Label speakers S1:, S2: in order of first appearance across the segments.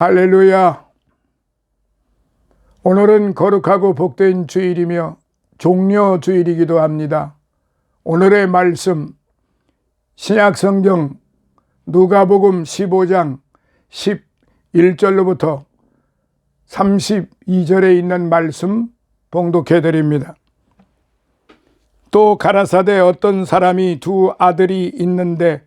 S1: 할렐루야. 오늘은 거룩하고 복된 주일이며 종려 주일이기도 합니다. 오늘의 말씀 신약성경 누가복음 15장 11절로부터 32절에 있는 말씀 봉독해 드립니다. 또 가라사대 어떤 사람이 두 아들이 있는데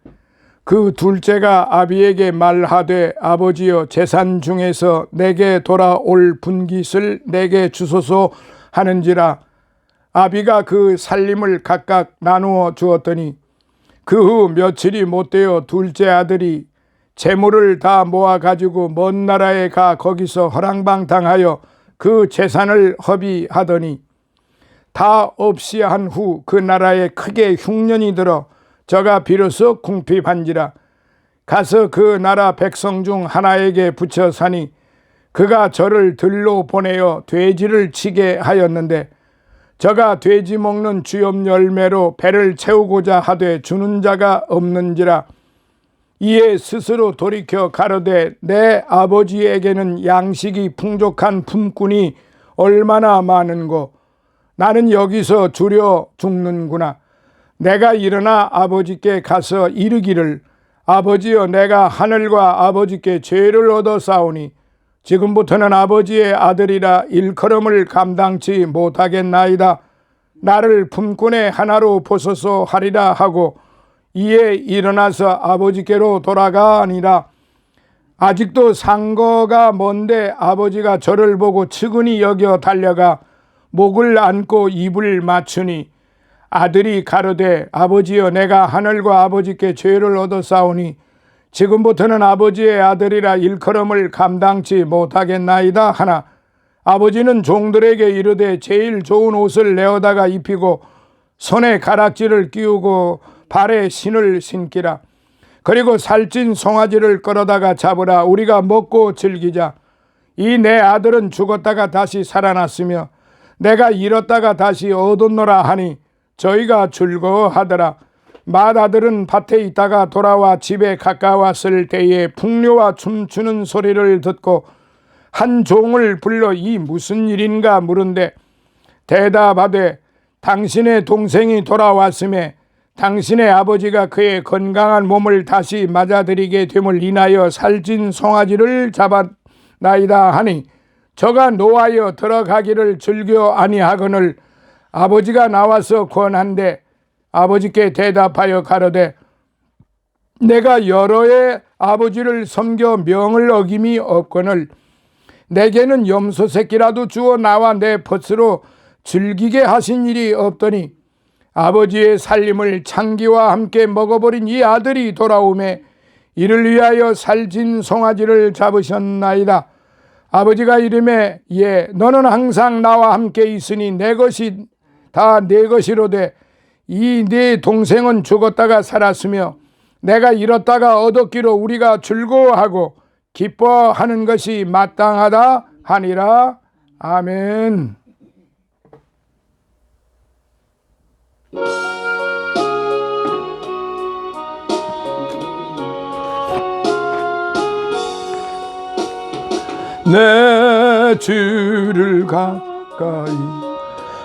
S1: 그 둘째가 아비에게 말하되 아버지여 재산 중에서 내게 돌아올 분깃을 내게 주소서 하는지라. 아비가 그 살림을 각각 나누어 주었더니 그 후 며칠이 못되어 둘째 아들이 재물을 다 모아 가지고 먼 나라에 가 거기서 허랑방탕하여 그 재산을 허비하더니 다 없이 한 후 그 나라에 크게 흉년이 들어 저가 비로소 궁핍한지라. 가서 그 나라 백성 중 하나에게 붙여 사니 그가 저를 들로 보내어 돼지를 치게 하였는데 저가 돼지 먹는 주염 열매로 배를 채우고자 하되 주는 자가 없는지라. 이에 스스로 돌이켜 가로되 내 아버지에게는 양식이 풍족한 품꾼이 얼마나 많은고 나는 여기서 주려 죽는구나. 내가 일어나 아버지께 가서 이르기를 아버지여 내가 하늘과 아버지께 죄를 얻어 싸우니 지금부터는 아버지의 아들이라 일컬음을 감당치 못하겠나이다. 나를 품꾼의 하나로 보소서 하리라 하고 이에 일어나서 아버지께로 돌아가니라. 아직도 상거가 먼데 아버지가 저를 보고 측은히 여겨 달려가 목을 안고 입을 맞추니 아들이 가로되 아버지여 내가 하늘과 아버지께 죄를 얻어 싸우니 지금부터는 아버지의 아들이라 일컬음을 감당치 못하겠나이다 하나 아버지는 종들에게 이르되 제일 좋은 옷을 내어다가 입히고 손에 가락지를 끼우고 발에 신을 신기라. 그리고 살찐 송아지를 끌어다가 잡으라. 우리가 먹고 즐기자. 이 내 아들은 죽었다가 다시 살아났으며 내가 잃었다가 다시 얻었노라 하니 저희가 즐거워하더라. 맏아들은 밭에 있다가 돌아와 집에 가까웠을 때에 풍류와 춤추는 소리를 듣고 한 종을 불러 이 무슨 일인가 물은데 대답하되 당신의 동생이 돌아왔음에 당신의 아버지가 그의 건강한 몸을 다시 맞아들이게 됨을 인하여 살찐 송아지를 잡았나이다 하니 저가 노하여 들어가기를 즐겨 아니하거늘 아버지가 나와서 권한데 아버지께 대답하여 가로되 내가 여러 해 아버지를 섬겨 명을 어김이 없거늘 내게는 염소 새끼라도 주어 나와 내 벗으로 즐기게 하신 일이 없더니 아버지의 살림을 창기와 함께 먹어버린 이 아들이 돌아오매 이를 위하여 살찐 송아지를 잡으셨나이다. 아버지가 이르매 예 너는 항상 나와 함께 있으니 내 것이 다 내 것이로되 이 네 동생은 죽었다가 살았으며 내가 잃었다가 얻었기로 우리가 즐거워하고 기뻐하는 것이 마땅하다 하니라. 아멘. 내 주를 가까이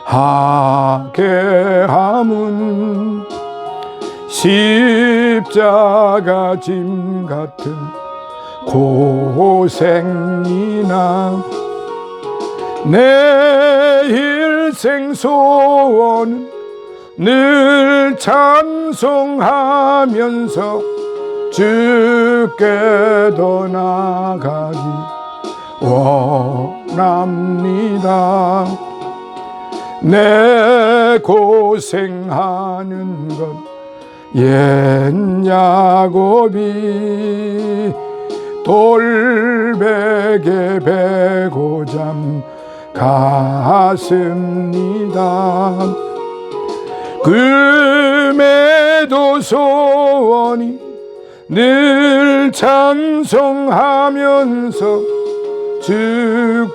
S1: 하게 함은 십자가 짐 같은 고생이나 내 일생 소원은 늘 찬송하면서 주께도 나가기 원합니다. 내 고생하는 것 옛 야곱이 돌베개 베고잠 갔습니다. 금에도 소원이 늘 찬송하면서 주께도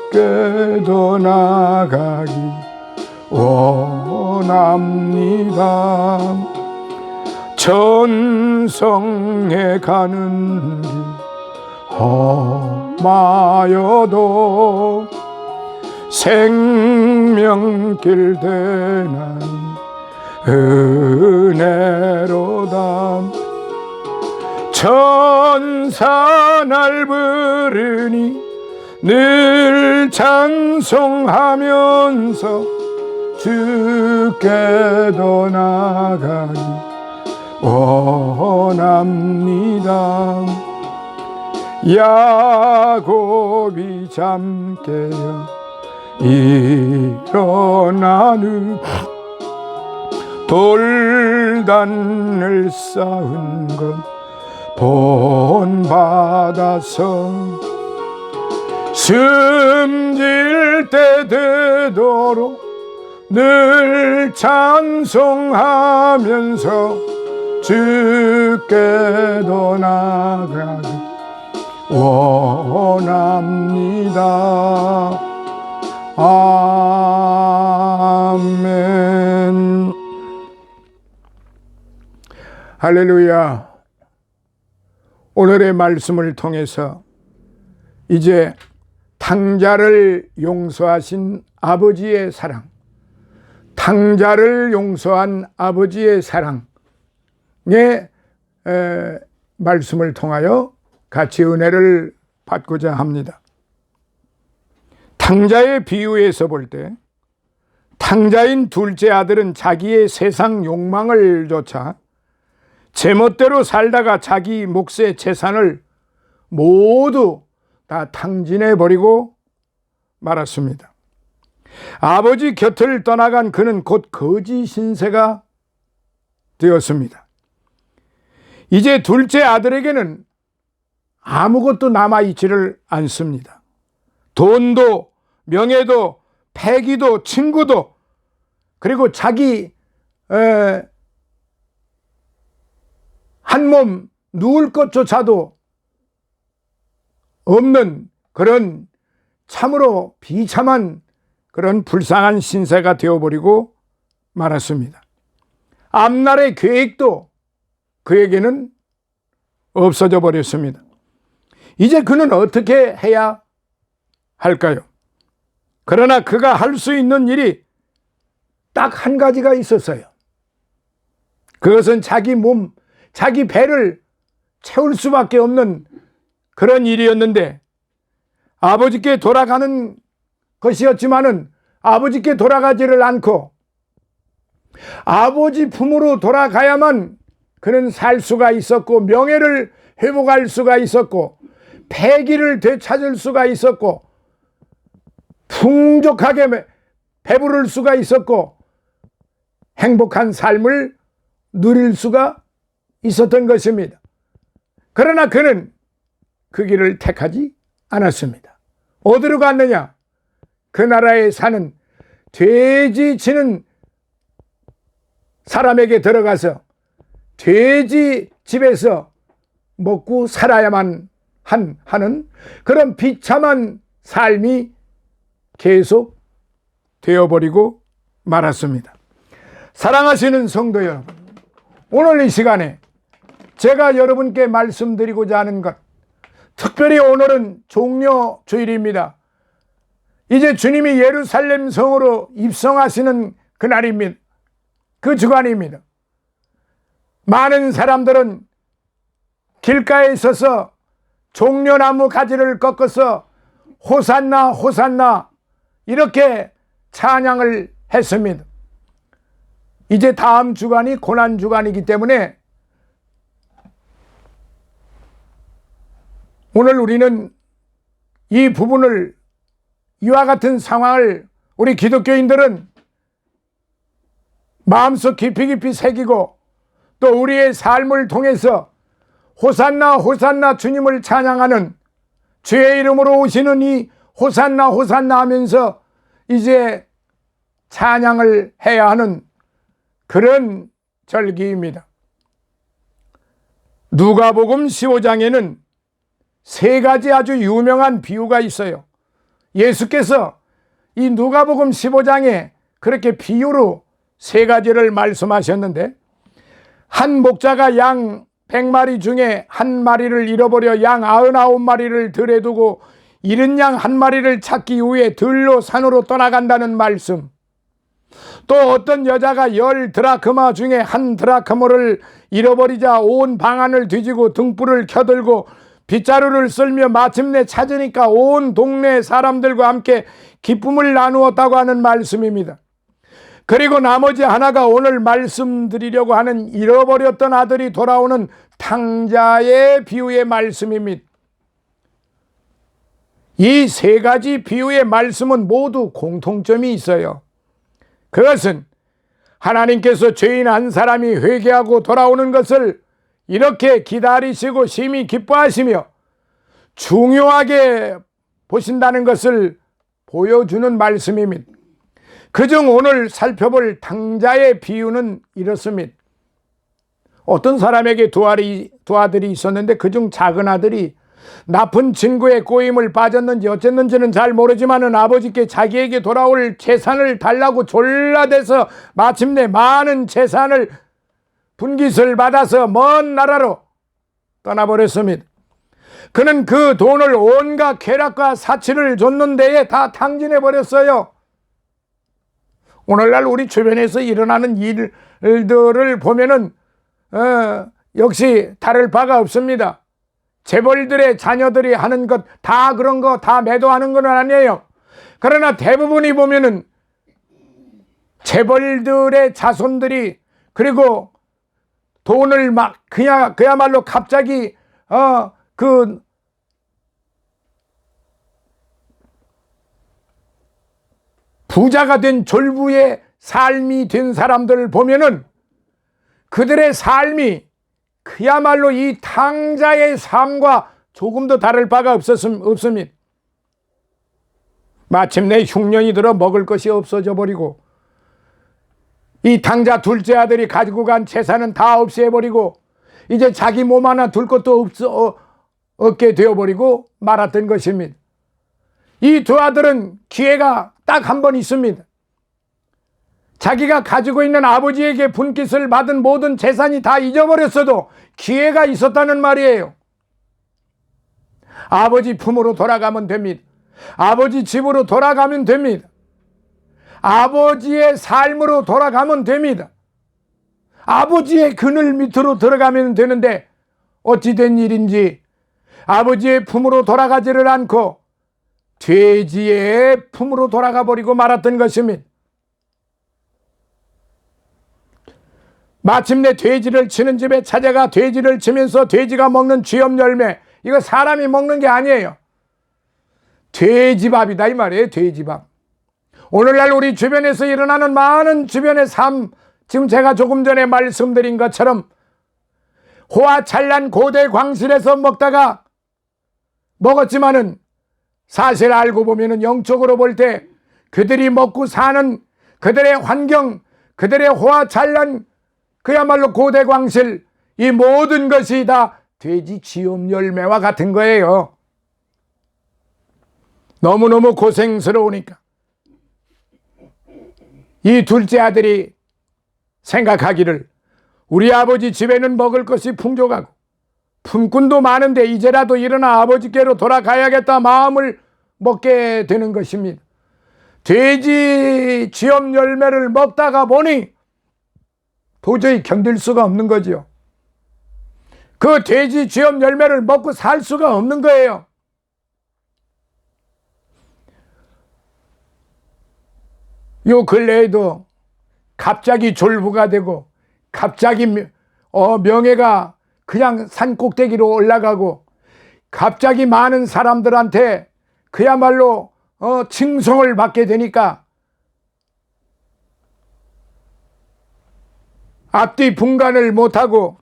S1: 나가기 원합니다. 천성에 가는 길 험하여도 생명길 되는 은혜로다. 천사 날 부르니 늘 찬송하면서 주께도 나가기 원합니다. 야곱이 잠 깨어 일어나는 돌단을 쌓은 것 본받아서 숨질 때 되도록 늘 찬송하면서 주께도 나가기 원합니다. 아멘. 할렐루야. 오늘의 말씀을 통해서 이제 탕자를 용서하신 아버지의 사랑, 탕자를 용서한 아버지의 사랑의 말씀을 통하여 같이 은혜를 받고자 합니다. 탕자의 비유에서 볼 때 탕자인 둘째 아들은 자기의 세상 욕망을 쫓아 제멋대로 살다가 자기 몫의 재산을 모두 다 탕진해 버리고 말았습니다. 아버지 곁을 떠나간 그는 곧 거지 신세가 되었습니다. 이제 둘째 아들에게는 아무것도 남아있지를 않습니다. 돈도 명예도 패기도 친구도 그리고 자기 한 몸 누울 것조차도 없는 그런 참으로 비참한 그런 불쌍한 신세가 되어버리고 말았습니다. 앞날의 계획도 그에게는 없어져 버렸습니다. 이제 그는 어떻게 해야 할까요? 그러나 그가 할 수 있는 일이 딱 한 가지가 있었어요. 그것은 자기 몸, 자기 배를 채울 수밖에 없는 그런 일이었는데 아버지께 돌아가는 것이었지만은 아버지께 돌아가지를 않고 아버지 품으로 돌아가야만 그는 살 수가 있었고 명예를 회복할 수가 있었고 패기를 되찾을 수가 있었고 풍족하게 배부를 수가 있었고 행복한 삶을 누릴 수가 있었던 것입니다. 그러나 그는 그 길을 택하지 않았습니다. 어디로 갔느냐? 그 나라에 사는 돼지 치는 사람에게 들어가서 돼지 집에서 먹고 살아야만 하는 그런 비참한 삶이 계속 되어버리고 말았습니다. 사랑하시는 성도 여러분, 오늘 이 시간에 제가 여러분께 말씀드리고자 하는 것, 특별히 오늘은 종려 주일입니다. 이제 주님이 예루살렘 성으로 입성하시는 그날입니다. 그 주간입니다. 많은 사람들은 길가에 서서 종려나무 가지를 꺾어서 호산나 호산나 이렇게 찬양을 했습니다. 이제 다음 주간이 고난 주간이기 때문에 오늘 우리는 이 부분을, 이와 같은 상황을 우리 기독교인들은 마음속 깊이 깊이 새기고 또 우리의 삶을 통해서 호산나 호산나 주님을 찬양하는, 주의 이름으로 오시는 이 호산나 호산나 하면서 이제 찬양을 해야 하는 그런 절기입니다. 누가복음 15장에는 세 가지 아주 유명한 비유가 있어요. 예수께서 이 누가복음 15장에 그렇게 비유로 세 가지를 말씀하셨는데, 한 목자가 양 100마리 중에 한 마리를 잃어버려 양 99마리를 들에 두고 잃은 양 한 마리를 찾기 위해 들로 산으로 떠나간다는 말씀. 또 어떤 여자가 10 드라크마 중에 한 드라크마를 잃어버리자 온 방안을 뒤지고 등불을 켜들고 빗자루를 쓸며 마침내 찾으니까 온 동네 사람들과 함께 기쁨을 나누었다고 하는 말씀입니다. 그리고 나머지 하나가 오늘 말씀드리려고 하는 잃어버렸던 아들이 돌아오는 탕자의 비유의 말씀입니다. 이 세 가지 비유의 말씀은 모두 공통점이 있어요. 그것은 하나님께서 죄인 한 사람이 회개하고 돌아오는 것을 이렇게 기다리시고 심히 기뻐하시며 중요하게 보신다는 것을 보여주는 말씀입니다. 그중 오늘 살펴볼 탕자의 비유는 이렇습니다. 어떤 사람에게 두 아들이 있었는데 그중 작은 아들이 나쁜 친구의 꼬임을 빠졌는지 어쨌는지는 잘 모르지만은 아버지께 자기에게 돌아올 재산을 달라고 졸라대서 마침내 많은 재산을 분깃을 받아서 먼 나라로 떠나버렸습니다. 그는 그 돈을 온갖 쾌락과 사치를 줬는 데에 다 탕진해버렸어요. 오늘날 우리 주변에서 일어나는 일들을 보면은 역시 다를 바가 없습니다. 재벌들의 자녀들이 하는 것 다 그런 거 다 매도하는 건 아니에요. 그러나 대부분이 보면은 재벌들의 자손들이 그리고 돈을 막 그야말로 갑자기 그 부자가 된 졸부의 삶이 된 사람들을 보면은 그들의 삶이 그야말로 이 탕자의 삶과 조금도 다를 바가 없습니다. 마침내 흉년이 들어 먹을 것이 없어져 버리고 이 탕자 둘째 아들이 가지고 간 재산은 다 없애버리고 이제 자기 몸 하나 둘 것도 없게 되어버리고 말았던 것입니다. 이 두 아들은 기회가 딱 한 번 있습니다. 자기가 가지고 있는 아버지에게 분깃을 받은 모든 재산이 다 잊어버렸어도 기회가 있었다는 말이에요. 아버지 품으로 돌아가면 됩니다. 아버지 집으로 돌아가면 됩니다. 아버지의 삶으로 돌아가면 됩니다. 아버지의 그늘 밑으로 들어가면 되는데 어찌된 일인지 아버지의 품으로 돌아가지를 않고 돼지의 품으로 돌아가 버리고 말았던 것입니다. 마침내 돼지를 치는 집에 찾아가 돼지를 치면서 돼지가 먹는 쥐염 열매, 이거 사람이 먹는 게 아니에요. 돼지밥이다 이 말이에요. 돼지밥. 오늘날 우리 주변에서 일어나는 많은 주변의 삶, 지금 제가 조금 전에 말씀드린 것처럼 호화찬란 고대 광실에서 먹었지만은 사실 알고 보면은 영적으로 볼 때 그들이 먹고 사는 그들의 환경, 그들의 호화찬란 그야말로 고대 광실, 이 모든 것이 다 돼지 쥐염 열매와 같은 거예요. 너무너무 고생스러우니까 이 둘째 아들이 생각하기를 우리 아버지 집에는 먹을 것이 풍족하고 품꾼도 많은데 이제라도 일어나 아버지께로 돌아가야겠다 마음을 먹게 되는 것입니다. 돼지 쥐염 열매를 먹다가 보니 도저히 견딜 수가 없는 거죠. 그 돼지 쥐염 열매를 먹고 살 수가 없는 거예요. 요 근래에도 갑자기 졸부가 되고 갑자기 명예가 그냥 산 꼭대기로 올라가고 갑자기 많은 사람들한테 그야말로 칭송을 받게 되니까 앞뒤 분간을 못하고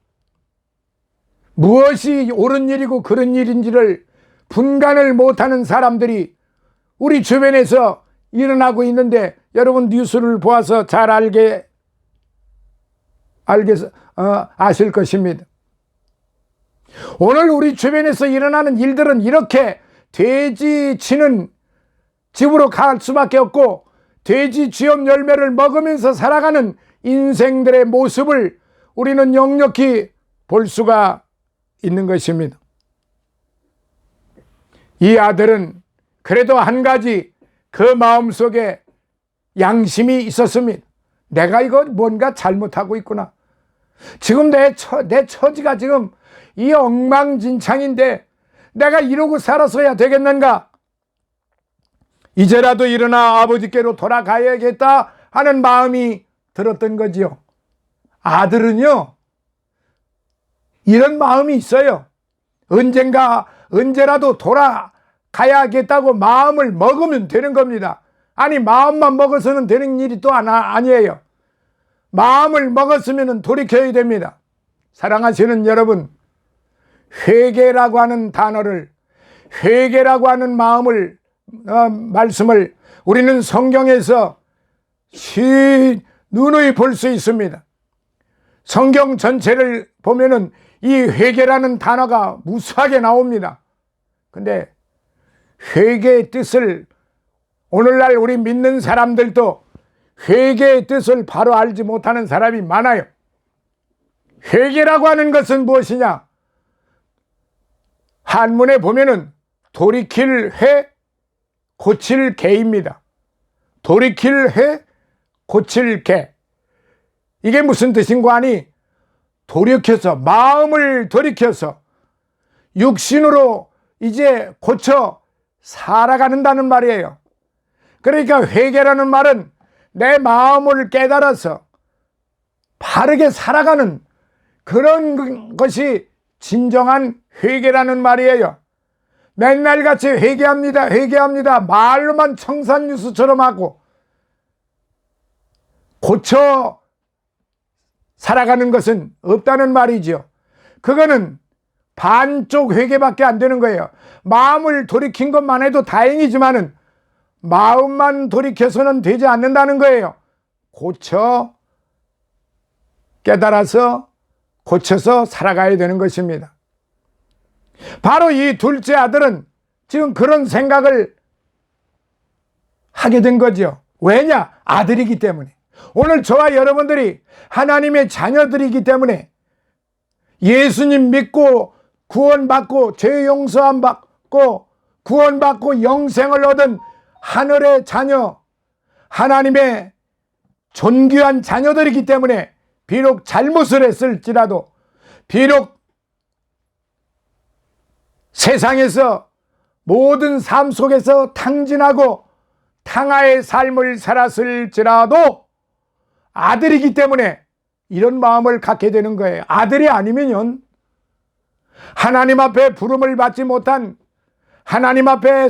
S1: 무엇이 옳은 일이고 그런 일인지를 분간을 못하는 사람들이 우리 주변에서 일어나고 있는데 여러분 뉴스를 보아서 잘 아실 것입니다. 오늘 우리 주변에서 일어나는 일들은 이렇게 돼지 치는 집으로 갈 수밖에 없고 돼지 쥐염 열매를 먹으면서 살아가는 인생들의 모습을 우리는 역력히 볼 수가 있는 것입니다. 이 아들은 그래도 한 가지 그 마음속에 양심이 있었습니다. 내가 이거 뭔가 잘못하고 있구나. 지금 내 처지가 지금 이 엉망진창인데 내가 이러고 살았어야 되겠는가? 이제라도 일어나 아버지께로 돌아가야겠다 하는 마음이 들었던 거지요. 아들은요, 이런 마음이 있어요. 언제라도 돌아가야겠다고 마음을 먹으면 되는 겁니다. 아니, 마음만 먹어서는 되는 일이 또 아니에요. 마음을 먹었으면 돌이켜야 됩니다. 사랑하시는 여러분, 회개라고 하는 단어를, 회개라고 하는 말씀을 우리는 성경에서 누누이 볼 수 있습니다. 성경 전체를 보면은 이 회개라는 단어가 무수하게 나옵니다. 근데 회개의 뜻을 오늘날 우리 믿는 사람들도 회개의 뜻을 바로 알지 못하는 사람이 많아요. 회개라고 하는 것은 무엇이냐? 한문에 보면은 돌이킬 회, 고칠 개입니다. 돌이킬 회, 고칠 개. 이게 무슨 뜻인가 하니, 돌이켜서, 마음을 돌이켜서 육신으로 이제 고쳐 살아가는다는 말이에요. 그러니까 회개라는 말은 내 마음을 깨달아서 바르게 살아가는 그런 것이 진정한 회개라는 말이에요. 맨날 같이 회개합니다 말로만 청산유수처럼 하고 고쳐 살아가는 것은 없다는 말이죠. 그거는 반쪽 회개밖에 안 되는 거예요. 마음을 돌이킨 것만 해도 다행이지만은 마음만 돌이켜서는 되지 않는다는 거예요. 고쳐 깨달아서 고쳐서 살아가야 되는 것입니다. 바로 이 둘째 아들은 지금 그런 생각을 하게 된 거죠. 왜냐? 아들이기 때문에. 오늘 저와 여러분들이 하나님의 자녀들이기 때문에 예수님 믿고 구원받고 죄 용서함 받고 구원받고 영생을 얻은 하늘의 자녀, 하나님의 존귀한 자녀들이기 때문에 비록 잘못을 했을지라도, 비록 세상에서 모든 삶 속에서 탕진하고 탕하의 삶을 살았을지라도 아들이기 때문에 이런 마음을 갖게 되는 거예요. 아들이 아니면요, 하나님 앞에 부름을 받지 못한, 하나님 앞에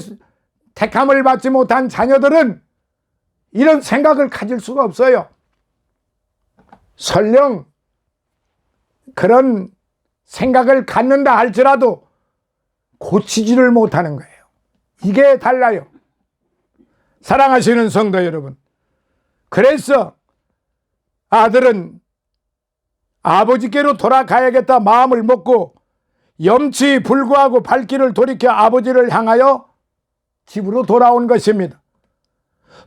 S1: 택함을 받지 못한 자녀들은 이런 생각을 가질 수가 없어요. 설령 그런 생각을 갖는다 할지라도 고치지를 못하는 거예요. 이게 달라요. 사랑하시는 성도 여러분, 그래서 아들은 아버지께로 돌아가야겠다 마음을 먹고 염치 불구하고 발길을 돌이켜 아버지를 향하여 집으로 돌아온 것입니다.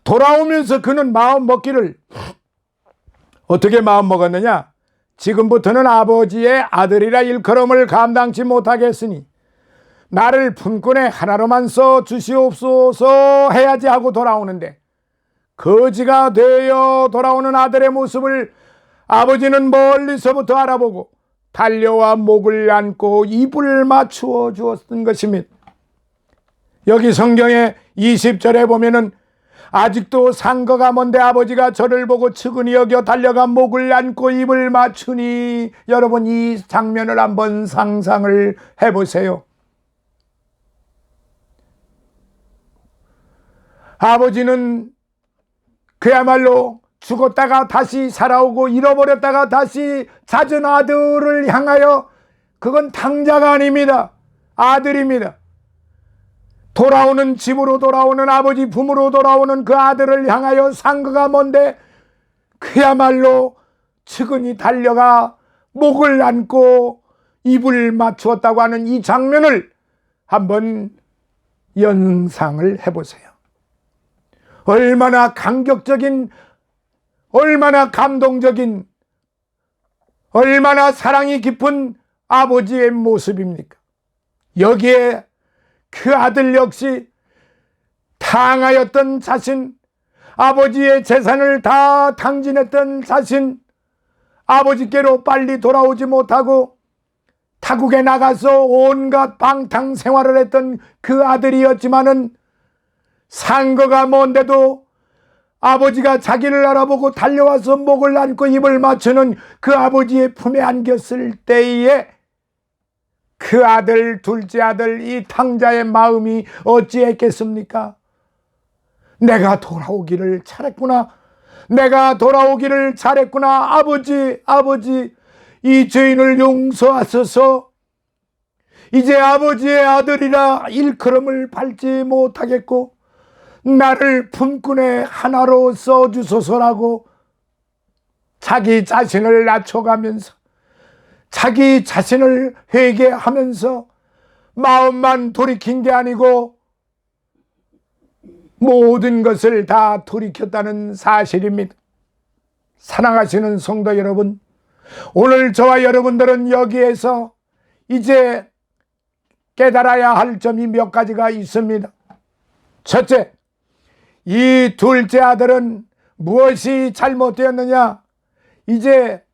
S1: 돌아오면서 그는 마음 먹기를 어떻게 마음 먹었느냐? 지금부터는 아버지의 아들이라 일컬음을 감당치 못하겠으니 나를 품꾼의 하나로만 써 주시옵소서 해야지 하고 돌아오는데, 거지가 되어 돌아오는 아들의 모습을 아버지는 멀리서부터 알아보고 달려와 목을 안고 입을 맞추어 주었던 것입니다. 여기 성경의 20절에 보면은 아직도 상거가 먼데 아버지가 저를 보고 측은히 여겨 달려가 목을 안고 입을 맞추니, 여러분 이 장면을 한번 상상을 해보세요. 아버지는 그야말로 죽었다가 다시 살아오고 잃어버렸다가 다시 찾은 아들을 향하여, 그건 탕자가 아닙니다. 아들입니다. 돌아오는 집으로 돌아오는 아버지 품으로 돌아오는 그 아들을 향하여 상거가 먼데 그야말로 측은히 달려가 목을 안고 입을 맞추었다고 하는 이 장면을 한번 연상을 해보세요. 얼마나 감격적인, 얼마나 감동적인, 얼마나 사랑이 깊은 아버지의 모습입니까? 여기에 그 아들 역시 탕하였던 자신, 아버지의 재산을 다 탕진했던 자신, 아버지께로 빨리 돌아오지 못하고 타국에 나가서 온갖 방탕 생활을 했던 그 아들이었지만은 상거가 먼데도 아버지가 자기를 알아보고 달려와서 목을 안고 입을 맞추는 그 아버지의 품에 안겼을 때에 그 아들, 둘째 아들, 이 탕자의 마음이 어찌했겠습니까? 내가 돌아오기를 잘했구나. 내가 돌아오기를 잘했구나. 아버지, 이 죄인을 용서하소서. 이제 아버지의 아들이라 일컬음을 밟지 못하겠고 나를 품꾼의 하나로 써주소서라고 자기 자신을 낮춰가면서 자기 자신을 회개하면서 마음만 돌이킨 게 아니고 모든 것을 다 돌이켰다는 사실입니다. 사랑하시는 성도 여러분, 오늘 저와 여러분들은 여기에서 이제 깨달아야 할 점이 몇 가지가 있습니다. 첫째, 이 둘째 아들은 무엇이 잘못되었느냐? 이제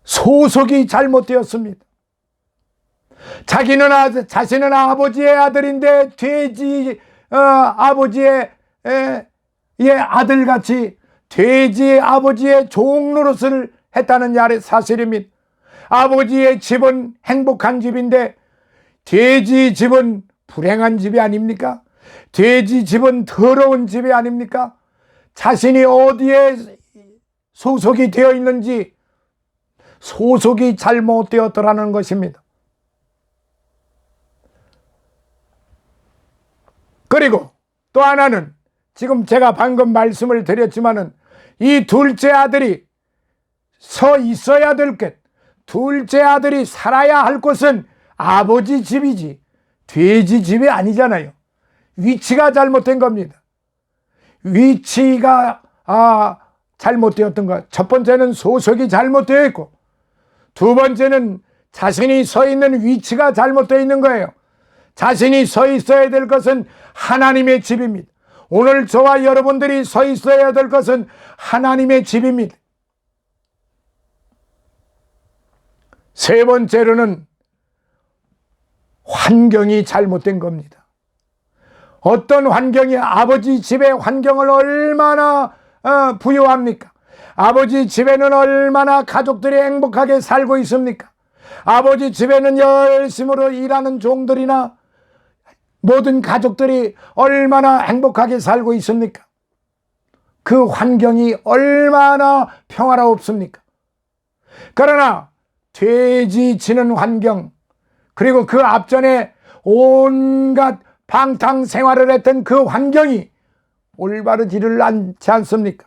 S1: 소속이 잘못되었습니다. 자신은 아버지의 아들인데 돼지 아버지의 아들같이 돼지 아버지의 종노릇을 했다는 사실입니다. 아버지의 집은 행복한 집인데 돼지 집은 불행한 집이 아닙니까? 돼지 집은 더러운 집이 아닙니까? 자신이 어디에 소속이 되어 있는지 소속이 잘못되었더라는 것입니다. 그리고 또 하나는 지금 제가 방금 말씀을 드렸지만은 이 둘째 아들이 서 있어야 될 것, 둘째 아들이 살아야 할 곳은 아버지 집이지 돼지 집이 아니잖아요. 위치가 잘못된 겁니다. 위치가 잘못되었던 것. 첫 번째는 소속이 잘못되어 있고 두 번째는 자신이 서 있는 위치가 잘못되어 있는 거예요. 자신이 서 있어야 될 것은 하나님의 집입니다. 오늘 저와 여러분들이 서 있어야 될 것은 하나님의 집입니다. 세 번째로는 환경이 잘못된 겁니다. 어떤 환경이 아버지 집의 환경을 얼마나 부유합니까? 아버지 집에는 얼마나 가족들이 행복하게 살고 있습니까? 아버지 집에는 열심으로 일하는 종들이나 모든 가족들이 얼마나 행복하게 살고 있습니까? 그 환경이 얼마나 평화롭습니까? 그러나 돼지 치는 환경, 그리고 그 앞전에 온갖 방탕 생활을 했던 그 환경이 올바르지를 않지 않습니까?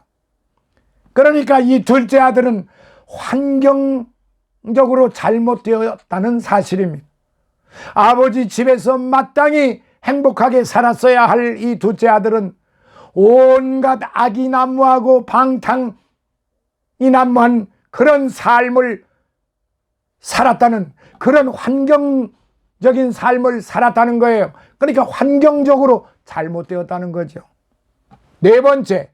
S1: 그러니까 이 둘째 아들은 환경적으로 잘못되었다는 사실입니다. 아버지 집에서 마땅히 행복하게 살았어야 할 이 둘째 아들은 온갖 악이 난무하고 방탕이 난무한 그런 삶을 살았다는, 그런 환경적인 삶을 살았다는 거예요. 그러니까 환경적으로 잘못되었다는 거죠. 네 번째,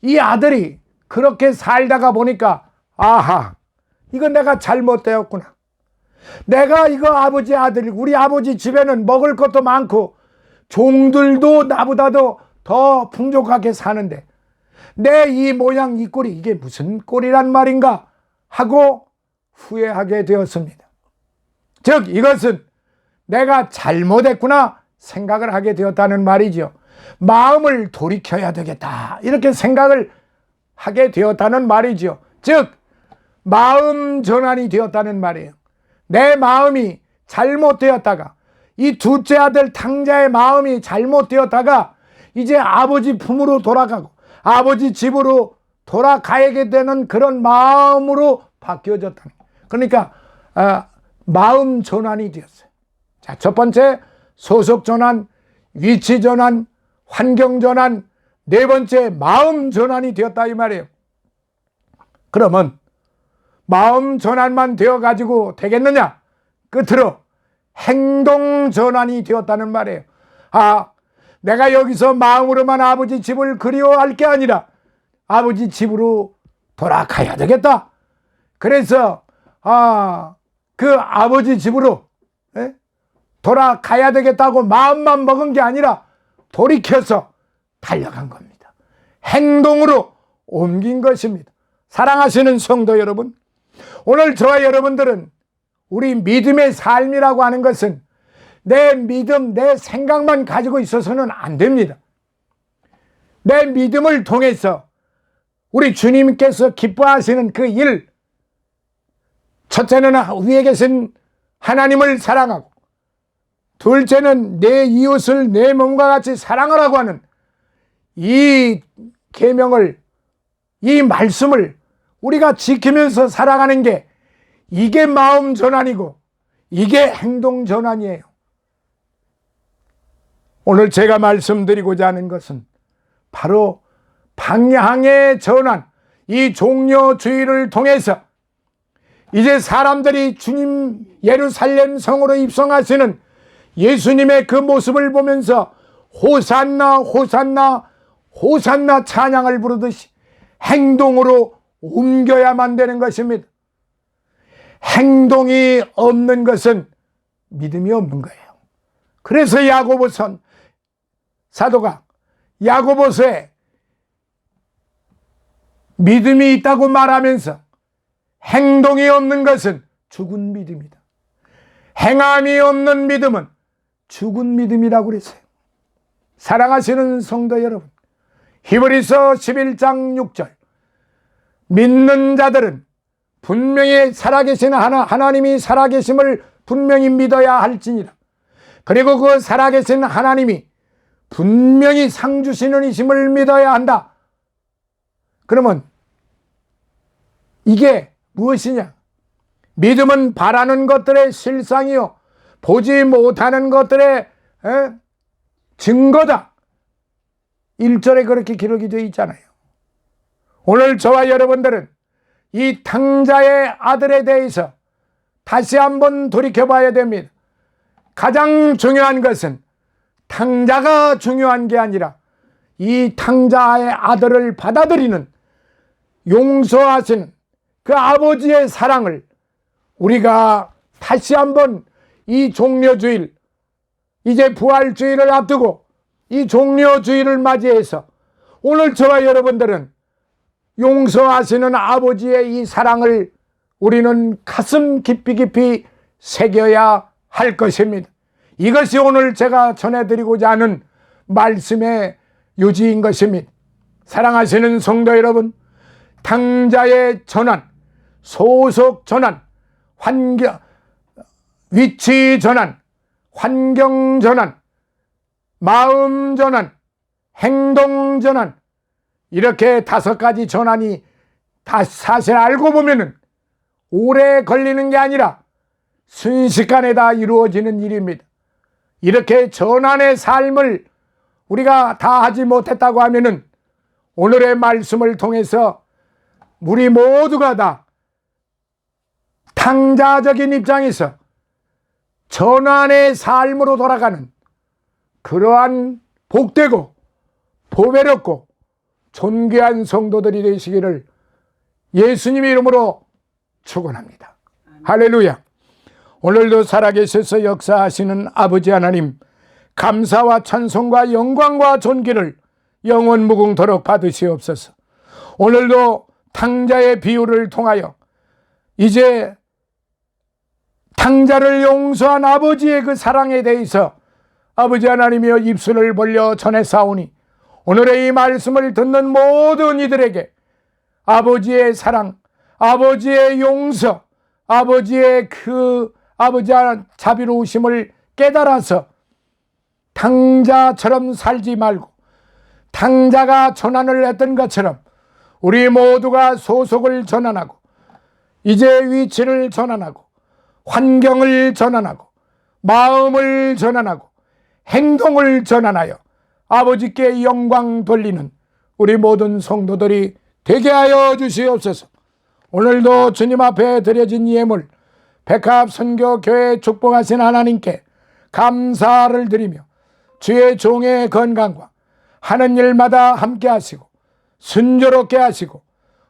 S1: 이 아들이 그렇게 살다가 보니까 이건 내가 잘못되었구나. 내가 이거 아버지 아들, 우리 아버지 집에는 먹을 것도 많고 종들도 나보다도 더 풍족하게 사는데 내 이 모양 이 꼴이 이게 무슨 꼴이란 말인가 하고 후회하게 되었습니다. 즉 이것은 내가 잘못했구나 생각을 하게 되었다는 말이죠. 마음을 돌이켜야 되겠다 이렇게 생각을 하게 되었다는 말이죠. 즉 마음 전환이 되었다는 말이에요. 내 마음이 잘못되었다가 이 둘째 아들 탕자의 마음이 잘못되었다가 이제 아버지 품으로 돌아가고 아버지 집으로 돌아가게 되는 그런 마음으로 바뀌어졌다. 그러니까 마음 전환이 되었어요. 자, 첫 번째 소속 전환, 위치 전환, 환경 전환, 네 번째 마음 전환이 되었다 이 말이에요. 그러면 마음 전환만 되어가지고 되겠느냐? 끝으로 행동 전환이 되었다는 말이에요. 내가 여기서 마음으로만 아버지 집을 그리워할 게 아니라 아버지 집으로 돌아가야 되겠다. 그래서 그 아버지 집으로 돌아가야 되겠다고 마음만 먹은 게 아니라 돌이켜서 달려간 겁니다. 행동으로 옮긴 것입니다. 사랑하시는 성도 여러분, 오늘 저와 여러분들은 우리 믿음의 삶이라고 하는 것은 내 믿음, 내 생각만 가지고 있어서는 안 됩니다. 내 믿음을 통해서 우리 주님께서 기뻐하시는 그 일, 첫째는 위에 계신 하나님을 사랑하고, 둘째는 내 이웃을 내 몸과 같이 사랑하라고 하는 이 계명을, 이 말씀을 우리가 지키면서 살아가는 게, 이게 마음 전환이고 이게 행동 전환이에요. 오늘 제가 말씀드리고자 하는 것은 바로 방향의 전환, 이 종려주의를 통해서 이제 사람들이 주님 예루살렘 성으로 입성하시는 예수님의 그 모습을 보면서 호산나 호산나 호산나 찬양을 부르듯이 행동으로 옮겨야만 되는 것입니다. 행동이 없는 것은 믿음이 없는 거예요. 그래서 야고보서 사도가 야고보서에 믿음이 있다고 말하면서 행동이 없는 것은 죽은 믿음이다. 행함이 없는 믿음은 죽은 믿음이라고 그랬어요. 사랑하시는 성도 여러분, 히브리서 11장 6절, 믿는 자들은 분명히 살아계신 하나님이 살아계심을 분명히 믿어야 할지니라. 그리고 그 살아계신 하나님이 분명히 상 주시는 이심을 믿어야 한다. 그러면 이게 무엇이냐? 믿음은 바라는 것들의 실상이요 보지 못하는 것들의 증거다. 1절에 그렇게 기록이 되어 있잖아요. 오늘 저와 여러분들은 이 탕자의 아들에 대해서 다시 한번 돌이켜봐야 됩니다. 가장 중요한 것은 탕자가 중요한 게 아니라 이 탕자의 아들을 받아들이는, 용서하신 그 아버지의 사랑을 우리가 다시 한번 이 종려주일, 이제 부활주일을 앞두고 이 종려주일을 맞이해서 오늘 저와 여러분들은 용서하시는 아버지의 이 사랑을 우리는 가슴 깊이 새겨야 할 것입니다. 이것이 오늘 제가 전해드리고자 하는 말씀의 요지인 것입니다. 사랑하시는 성도 여러분, 탕자의 전환, 소속 전환, 위치 전환, 환경 전환, 마음 전환, 행동 전환, 이렇게 5가지 전환이 다 사실 알고 보면은 오래 걸리는 게 아니라 순식간에 다 이루어지는 일입니다. 이렇게 전환의 삶을 우리가 다 하지 못했다고 하면은 오늘의 말씀을 통해서 우리 모두가 다 탕자적인 입장에서 전환의 삶으로 돌아가는 그러한 복되고 보배롭고 존귀한 성도들이 되시기를 예수님의 이름으로 축원합니다. 할렐루야. 오늘도 살아계셔서 역사하시는 아버지 하나님, 감사와 찬송과 영광과 존귀를 영원 무궁토록 받으시옵소서. 오늘도 탕자의 비유를 통하여 이제 탕자를 용서한 아버지의 그 사랑에 대해서 아버지 하나님이여 입술을 벌려 전해사오니 오늘의 이 말씀을 듣는 모든 이들에게 아버지의 사랑, 아버지의 용서, 아버지의 아버지의 자비로우심을 깨달아서 탕자처럼 살지 말고 탕자가 전환을 했던 것처럼 우리 모두가 소속을 전환하고 이제 위치를 전환하고 환경을 전환하고 마음을 전환하고 행동을 전환하여 아버지께 영광 돌리는 우리 모든 성도들이 되게 하여 주시옵소서. 오늘도 주님 앞에 드려진 예물 백합선교교회 축복하신 하나님께 감사를 드리며 주의 종의 건강과 하는 일마다 함께 하시고 순조롭게 하시고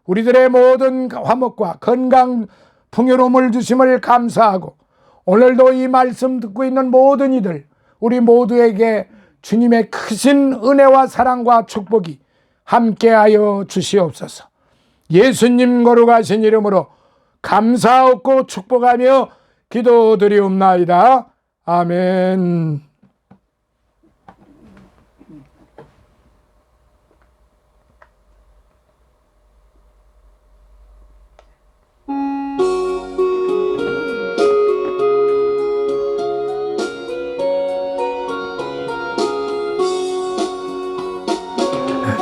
S1: 우리들의 모든 화목과 건강 풍요로움을 주심을 감사하고, 오늘도 이 말씀 듣고 있는 모든 이들 우리 모두에게 주님의 크신 은혜와 사랑과 축복이 함께하여 주시옵소서. 예수님 거룩하신 이름으로 감사하고 축복하며 기도드리옵나이다. 아멘.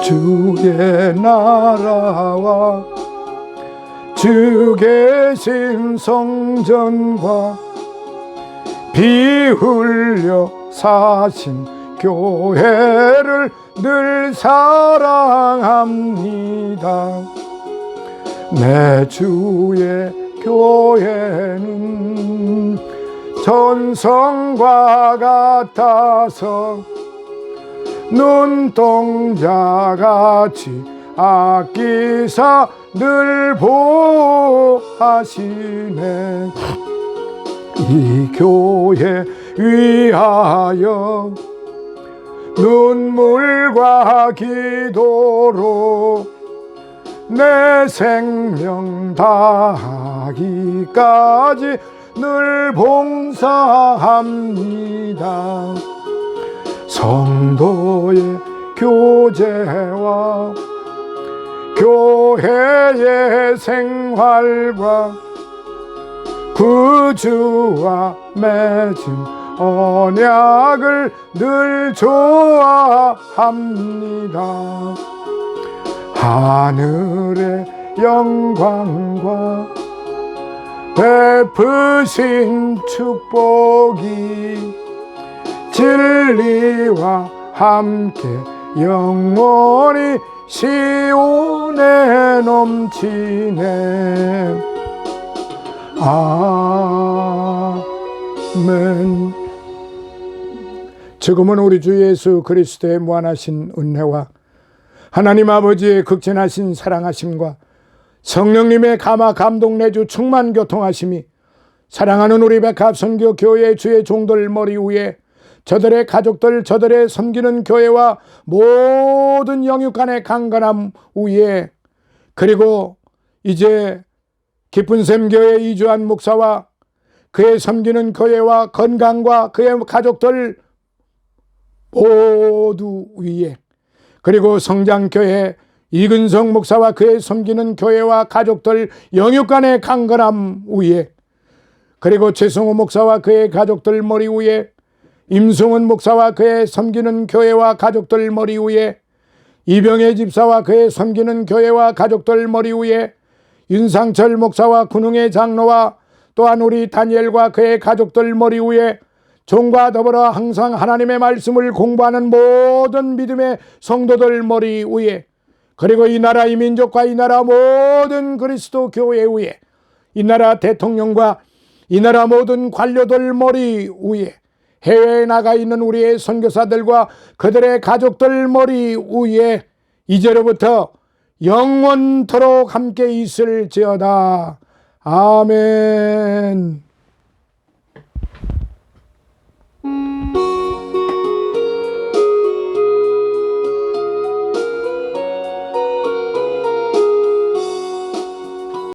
S1: 주의 나라와 주 계신 성전과 피 흘려 사신 교회를 늘 사랑합니다. 내 주의 교회는 전성과 같아서 눈동자같이 아끼사 늘 보호하시네. 이 교회 위하여 눈물과 기도로 내 생명 다하기까지 늘 봉사합니다. 성도의 교제와 교회의 생활과 구주와 맺은 언약을 늘 좋아합니다. 하늘의 영광과 베푸신 축복이 진리와 함께 영원히 시온에 넘치네. 아멘. 지금은 우리 주 예수 그리스도의 무한하신 은혜와 하나님 아버지의 극진하신 사랑하심과 성령님의 감화 감동 내주 충만 교통하심이 사랑하는 우리 백합선교 교회 주의 종들 머리 위에 저들의 가족들, 저들의 섬기는 교회와 모든 영육간의 강건함 위에, 그리고 이제 깊은샘 교회 이주한 목사와 그의 섬기는 교회와 건강과 그의 가족들 모두 위에, 그리고 성장교회 이근성 목사와 그의 섬기는 교회와 가족들 영육간의 강건함 위에, 그리고 최승호 목사와 그의 가족들 머리 위에, 임승훈 목사와 그의 섬기는 교회와 가족들 머리 위에, 이병혜 집사와 그의 섬기는 교회와 가족들 머리 위에, 윤상철 목사와 군웅의 장로와 또한 우리 다니엘과 그의 가족들 머리 위에, 종과 더불어 항상 하나님의 말씀을 공부하는 모든 믿음의 성도들 머리 위에, 그리고 이 나라 이 민족과 이 나라 모든 그리스도 교회 위에, 이 나라 대통령과 이 나라 모든 관료들 머리 위에, 해외에 나가 있는 우리의 선교사들과 그들의 가족들 머리 위에 이제로부터 영원토록 함께 있을지어다. 아멘.